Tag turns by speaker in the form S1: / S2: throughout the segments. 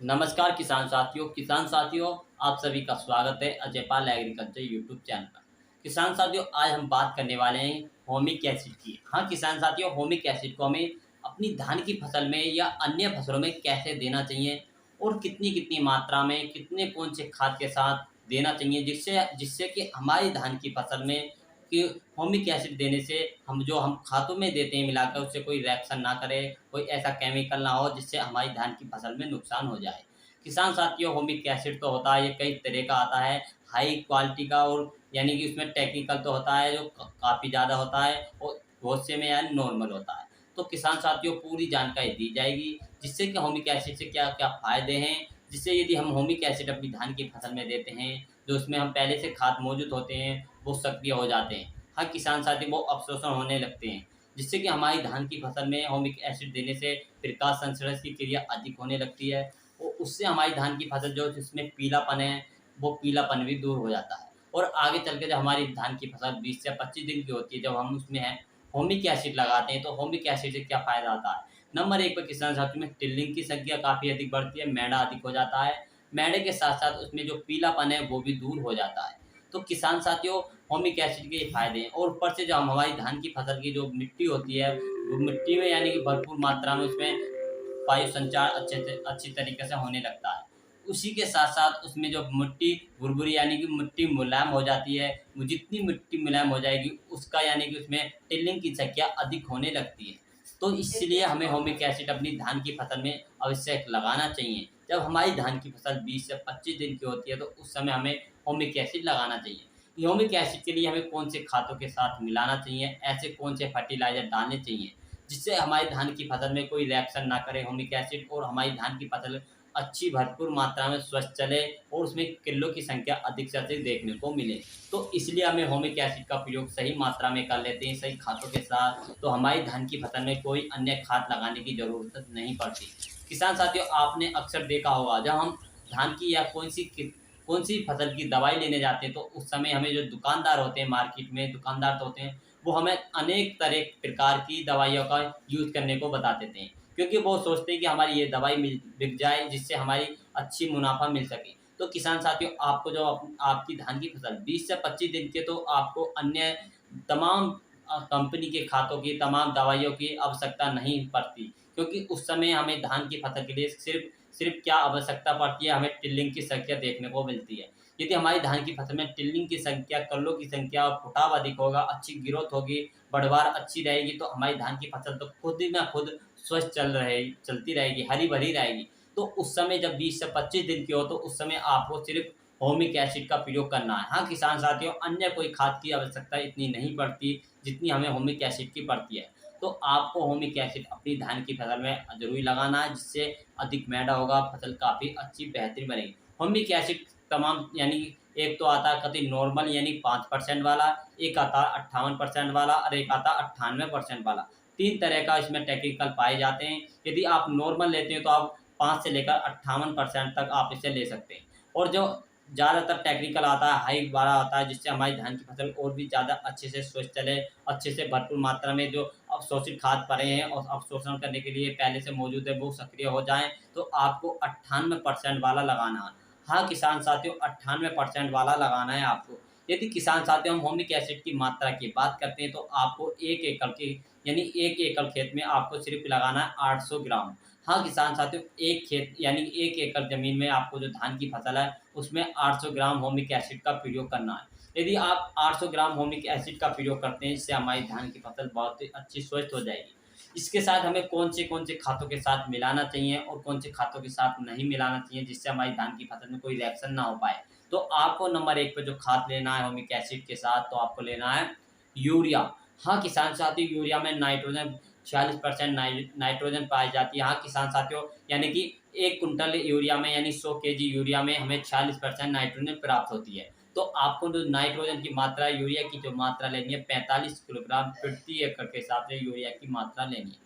S1: नमस्कार किसान साथियों, आप सभी का स्वागत है Ajay Pal agriculture YouTube channel पर। किसान साथियों, आज हम बात करने वाले हैं होमिक एसिड की। हाँ किसान साथियों, होमिक एसिड को हमें अपनी धान की फसल में या अन्य फसलों में कैसे देना चाहिए और कितनी कितनी मात्रा में कितने कौन से खाद के साथ देना चाहिए, जिससे जिससे कि हमारी धान की फसल में कि होमिक एसिड देने से हम खादों में देते हैं मिलाकर, उससे कोई रिएक्शन ना करे, कोई ऐसा केमिकल ना हो जिससे हमारी धान की फसल में नुकसान हो जाए। किसान साथियों, होमिक एसिड तो होता है, ये कई तरह का आता है, हाई क्वालिटी का, और यानी कि उसमें टेक्निकल तो होता है जो काफ़ी ज़्यादा होता है, और बहुत से में यानी नॉर्मल होता है। तो किसान साथियों, पूरी जानकारी दी जाएगी जिससे कि होमिक एसिड से क्या क्या फ़ायदे हैं, जिससे यदि हम होमिक एसिड अपनी धान की फसल में देते हैं, जो उसमें हम पहले से खाद मौजूद होते हैं वो सक्रिय हो जाते हैं। हर किसान साथी वो अवशोषण होने लगते हैं, जिससे कि हमारी धान की फसल में होमिक एसिड देने से प्रकाश संश्लेषण की क्रिया अधिक होने लगती है, और उससे हमारी धान की फसल जो जिसमें पीलापन है, वो पीलापन भी दूर हो जाता है। और आगे चल के जब हमारी धान की फसल 20 से 25 दिन की होती है, जब हम उसमें है होमिक एसिड लगाते हैं, तो होमिक एसिड से क्या फ़ायदा आता है। नंबर 1 पर किसान साथियों में टिल्लिंग की संख्या काफ़ी अधिक बढ़ती है, मैदा अधिक हो जाता है। मैदे के साथ-साथ उसमें जो पीलापन है वो भी दूर हो जाता है। तो किसान साथियों, होमिक एसिड के ये फ़ायदे हैं, और ऊपर से जो हम हमारी धान की फसल की जो मिट्टी होती है, वो मिट्टी में यानी कि भरपूर मात्रा में उसमें वायु संचार अच्छी तरीके से होने लगता है। उसी के साथ-साथ उसमें जो मिट्टी भुरभुरी यानी कि मिट्टी मुलायम हो जाती है, वो जितनी मिट्टी मुलायम हो जाएगी उसका यानी कि उसमें टिल्लिंग की संख्या अधिक होने लगती है। तो इसलिए हमें होमिक एसिड अपनी धान की फसल में आवश्यक लगाना चाहिए। जब हमारी धान की फसल 20 से 25 दिन की होती है, तो उस समय हमें होमिक एसिड लगाना चाहिए। ह्यूमिक एसिड के लिए हमें कौन से खादों के साथ मिलाना चाहिए, ऐसे कौन से फर्टिलाइज़र डालने चाहिए, जिससे हमारी धान की फसल में कोई रिएक्शन ना करे ह्यूमिक एसिड, और हमारी धान की फसल अच्छी भरपूर मात्रा में स्वस्थ चले और उसमें किलो की संख्या अधिक से अधिक देखने को मिले। तो इसलिए हमें ह्यूमिक एसिड का प्रयोग सही मात्रा में कर लेते हैं, सही खादों के साथ, तो हमारी धान की फसल में कोई अन्य खाद लगाने की ज़रूरत नहीं पड़ती। किसान साथियों, आपने अक्सर देखा होगा, जब हम धान की या कौन-सी फसल की दवाई लेने जाते हैं, तो उस समय हमें जो दुकानदार होते हैं, मार्केट में दुकानदार तो होते हैं, वो हमें अनेक तरह प्रकार की दवाइयों का यूज़ करने को बता देते हैं। क्योंकि वो सोचते हैं कि हमारी ये दवाई बिक जाए, जिससे हमारी अच्छी मुनाफ़ा मिल सके। तो किसान साथियों, आपको जो आपकी धान की फसल 20 से 25 दिन के, तो आपको अन्य तमाम कंपनी के खातों की, तमाम दवाइयों की आवश्यकता नहीं पड़ती। क्योंकि उस समय हमें धान की फसल के लिए सिर्फ़ सिर्फ़ क्या आवश्यकता पड़ती है, हमें टिल्लिंग की संख्या देखने को मिलती है। यदि हमारी धान की फसल में टिल्लिंग की संख्या, कल्लों की संख्या और फुटाव अधिक होगा, अच्छी ग्रोथ होगी, पैदावार अच्छी रहेगी, तो हमारी धान की फसल तो खुद ही ना खुद स्वस्थ चलती रहेगी, हरी-भरी रहेगी। तो उस समय जब 20 से 25 दिन की हो, तो उस समय आपको सिर्फ़ होमिक एसिड का प्रयोग करना है। हाँ किसान साथियों, अन्य कोई खाद की आवश्यकता इतनी नहीं पड़ती, जितनी हमें होमिक एसिड की पड़ती है। तो आपको होमिक एसिड अपनी धान की फसल में ज़रूर लगाना है, जिससे अधिक मैदा होगा, फसल काफ़ी अच्छी बेहतरीन बनेगी। होमिक एसिड तमाम यानी एक तो आता है कतई नॉर्मल यानी 5% वाला, एक आता है 58% वाला, और एक आता है 98% वाला। 3 तरह का इसमें टेक्निकल पाए जाते हैं। यदि आप नॉर्मल लेते हैं, तो आप 5 से लेकर 58% तक आप इसे ले सकते हैं। और जो ज़्यादातर टेक्निकल आता है, हाई वाला आता है, जिससे हमारी धान की फसल और भी ज़्यादा अच्छे से स्वस्थ चले, अच्छे से भरपूर मात्रा में जो अवशोषित खाद पड़े हैं और अवशोषण करने के लिए पहले से मौजूद है, वो सक्रिय हो जाएँ, तो आपको 98% वाला लगाना है। हाँ किसान साथियों, 98% वाला लगाना है आपको। यदि किसान साथियों हम होमिक एसिड की मात्रा की बात करते हैं, तो आपको 1 एकड़ की यानी 1 एकड़ खेत में आपको सिर्फ़ लगाना है 800 ग्राम। हाँ किसान साथियों, एक खेत यानी 1 एकड़ ज़मीन में आपको जो धान की फसल है, उसमें 800 ग्राम होमिक एसिड का प्रयोग करना है। यदि आप 800 ग्राम होमिक एसिड का प्रयोग करते हैं, इससे हमारी धान की फसल बहुत ही अच्छी स्वस्थ हो जाएगी। इसके साथ हमें कौन से खातों के साथ मिलाना चाहिए और कौन से खातों के साथ नहीं मिलाना चाहिए, जिससे हमारी धान की फसल में कोई रिएक्शन ना हो पाए। तो आपको नंबर 1 पे जो खाद लेना है होमिक एसिड के साथ, तो आपको लेना है यूरिया। हाँ किसान साथियों, यूरिया में नाइट्रोजन 46% नाइट्रोजन पाई जाती है। हाँ किसान साथियों, यानी कि 1 कुंटल यूरिया में यानी 100 केजी यूरिया में हमें 46% नाइट्रोजन प्राप्त होती है। तो आपको जो नाइट्रोजन की मात्रा, यूरिया की जो मात्रा लेनी है, 45 किलोग्राम प्रति एकड़ के हिसाब से यूरिया की मात्रा लेनी है।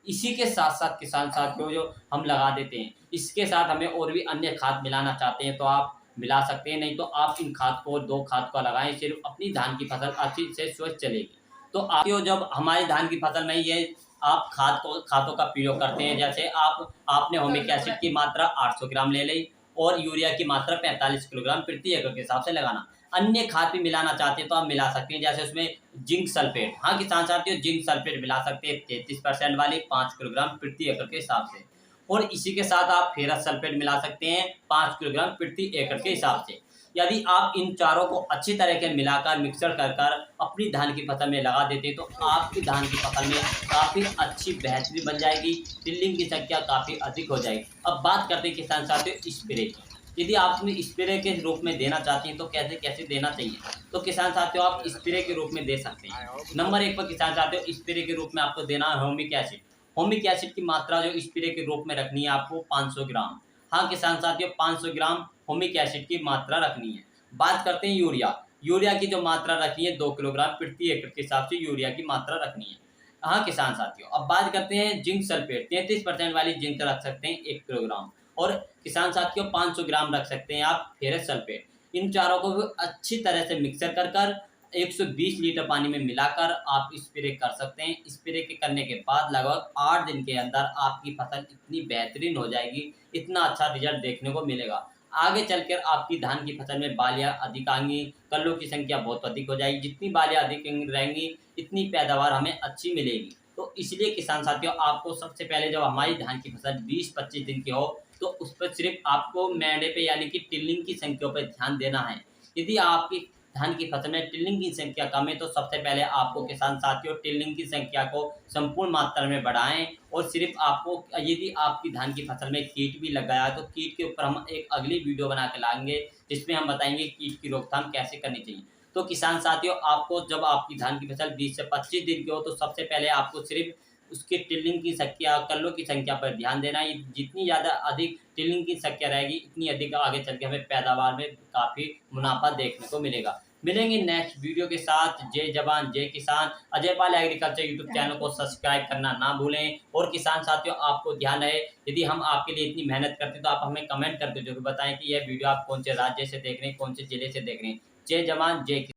S1: इसी के साथ-साथ किसान साथियों, जो हम लगा देते हैं, इसके साथ हमें और भी अन्य खाद मिलाना चाहते हैं, तो आप मिला सकते हैं, नहीं तो आप इन खाद को 2 खाद को लगाएँ, सिर्फ़ अपनी धान की फसल अच्छी से स्वस्थ चलेगी। तो आप जब हमारी धान की फसल में ये आप खादों का प्रयोग करते हैं, जैसे आपने होमिक एसिड की मात्रा 800 ग्राम ले ली और यूरिया की मात्रा 45 किलोग्राम प्रति एकड़ के हिसाब से लगाना। अन्य खाद भी मिलाना चाहते हैं तो आप मिला सकते हैं, जैसे उसमें जिंक सल्फेट, हाँ किसान साथियों, जिंक सल्फेट मिला सकते हैं 33% वाली 5 किलोग्राम प्रति एकड़ के हिसाब से। और इसी के साथ आप फेरस सल्फेट मिला सकते हैं 5 किलोग्राम प्रति एकड़ के हिसाब से। यदि आप इन चारों को अच्छी तरह के मिलाकर मिक्सर कर अपनी धान की फसल में लगा देते तो आपकी धान की फसल में काफ़ी अच्छी बेहतरी बन जाएगी, टिल्लिंग की संख्या काफ़ी अधिक हो जाएगी। अब बात करते हैं किसान साथियों स्प्रे की। यदि आप स्प्रे के रूप में देना चाहते हैं तो कैसे कैसे देना चाहिए, तो किसान साथियों आप स्प्रे के रूप में दे सकते हैं। नंबर 1 पर किसान साथियों स्प्रे के रूप में आपको देना है होमिक एसिड। होमिक एसिड की मात्रा जो स्प्रे के रूप में रखनी है आपको 500 ग्राम। हाँ किसान साथियों 500 ग्राम होमिक एसिड की मात्रा रखनी है। बात करते हैं यूरिया। यूरिया की जो मात्रा रखनी है 2 किलोग्राम प्रति एकड़ के हिसाब से यूरिया की मात्रा रखनी है। हाँ किसान साथियों अब बात करते हैं जिंक सल्फेट। 33% वाली जिंक रख सकते हैं 1 किलोग्राम। और किसान साथियों 500 ग्राम रख सकते हैं आप फेरस सल्फेट। इन चारों को अच्छी तरह से मिक्सर कर 120 लीटर पानी में मिलाकर आप स्प्रे कर सकते हैं। स्प्रे के करने के बाद लगभग 8 दिन के अंदर आपकी फसल इतनी बेहतरीन हो जाएगी, इतना अच्छा रिजल्ट देखने को मिलेगा। आगे चलकर आपकी धान की फसल में बालियाँ अधिक आएंगी, कल्लों की संख्या बहुत अधिक हो जाएगी। जितनी बालियाँ अधिक रहेंगी इतनी पैदावार हमें अच्छी मिलेगी। तो इसलिए किसान साथियों आपको सबसे पहले जब हमारी धान की फसल 20-25 दिन की हो तो उस पर सिर्फ आपको मैडे पे यानी कि टिल्लिंग की संख्या पर ध्यान देना है। यदि आपकी धान की फसल में टिल्लिंग की संख्या कम है तो सबसे पहले आपको किसान साथियों टिल्लिंग की संख्या को संपूर्ण मात्रा में बढ़ाएं। और सिर्फ आपको यदि आपकी धान की फसल में कीट भी लग गया है तो कीट के ऊपर हम एक अगली वीडियो बना के लाएंगे जिसमें हम बताएंगे कीट की रोकथाम कैसे करनी चाहिए। तो किसान साथियों आपको जब आपकी धान की फसल 20 से 25 दिन की हो तो सबसे पहले आपको सिर्फ उसके टिल्लिंग की संख्या, कल्लों की संख्या पर ध्यान देना है। जितनी ज़्यादा अधिक टिल्लिंग की संख्या रहेगी इतनी अधिक आगे चल के हमें पैदावार में काफ़ी मुनाफा देखने को मिलेगा। मिलेंगे नेक्स्ट वीडियो के साथ। जय जवान जय किसान। Ajay Pal agriculture YouTube channel को सब्सक्राइब करना ना भूलें। और किसान साथियों आपको ध्यान रहे यदि हम आपके लिए इतनी मेहनत करते हैं तो आप हमें कमेंट करके जरूर बताएं कि यह वीडियो आप कौन से राज्य से देख रहे हैं, कौन से जिले से देख रहे हैं। जय जवान जय किसान।